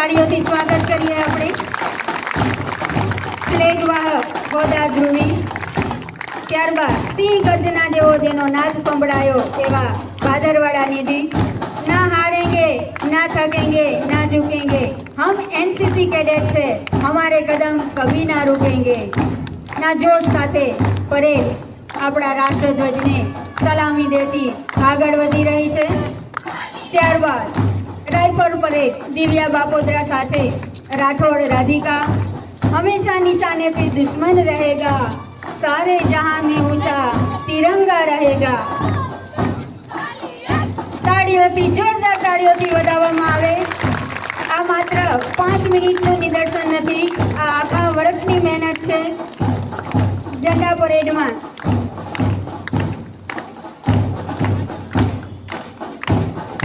તાળીઓથી સ્વાગત કરીએ આપણે ફ્લેગ વાહક હોદ્દા ધ્રુવી, ત્યારબાદ સિંહ ગર્જના જેવો જેનો નાદ સંભળાયો એવા ભાદરવાડા નિધિ। ना हारेंगे ना थकेंगे ना झुकेंगे, हम एनसीसी कैडेट से हमारे कदम कभी ना रुकेंगे ना जोश साथे परेड આપણા રાષ્ટ્રધ્વજને સલામી દેતી આગળ વધી રહી છે। ત્યારબાદ રાઇફલ પરેડ દિવ્યા બાપોદરા સાથે રાઠોડ રાધિકા, હંમેશા નિશાને पे दुश्मन रहेगा, सारे जहां में ऊंचा तिरंगा रहेगा। તાળીઓથી જોરદાર તાળીઓથી વધાવવામાં આવે। આ માત્ર 5 મિનિટનું નિદર્શન નથી, આ આખા વર્ષની મહેનત છે। ઝંડા પરેડમાં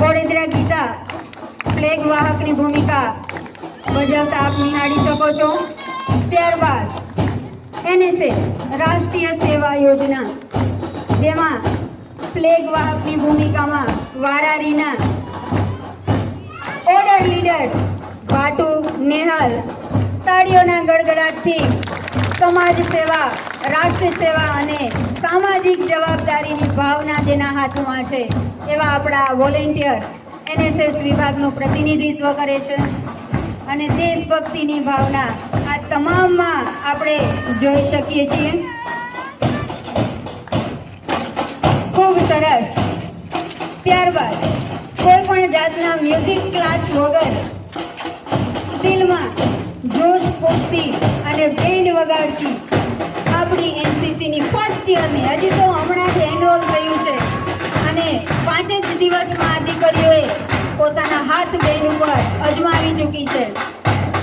વડોદરા ગીતા ફ્લેગ વાહકની ભૂમિકા ભજવતા આપ નિહાળી શકો છો। ત્યારબાદ NSS રાષ્ટ્રીય સેવા યોજના, જેમાં ફ્લેગ વાહકની ભૂમિકામાં વારારીના ઓર્ડર લીડર ભાટુ નેહલ તાળીઓના ગડગડાટથી સમાજ સેવા, રાષ્ટ્ર સેવા અને સામાજિક જવાબદારીની ભાવના જેના હાથમાં છે એવા આપણા વોલેન્ટિયર NSS વિભાગનું પ્રતિનિધિત્વ કરે છે અને દેશભક્તિની ભાવના આ તમામમાં આપણે જોઈ શકીએ છીએ। ખૂબ સરસ। ત્યારબાદ કોઈ પણ જાતના મ્યુઝિક ક્લાસ વગર દિલમાં જોશ ફૂંકતી અને બેન્ડ વગાડતી આપણી NCCની ફર્સ્ટ યરની, હજી તો હમણાં જ એનરોલ થયું છે અને 5 જ દિવસમાં આ દીકરીઓએ પોતાના હાથ બેન્ડ ઉપર અજમાવી ચૂકી છે।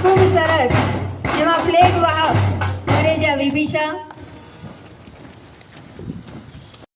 ખૂબ સરસ। જેમાં ફ્લેગ વાહક મરેજા વિભિષા,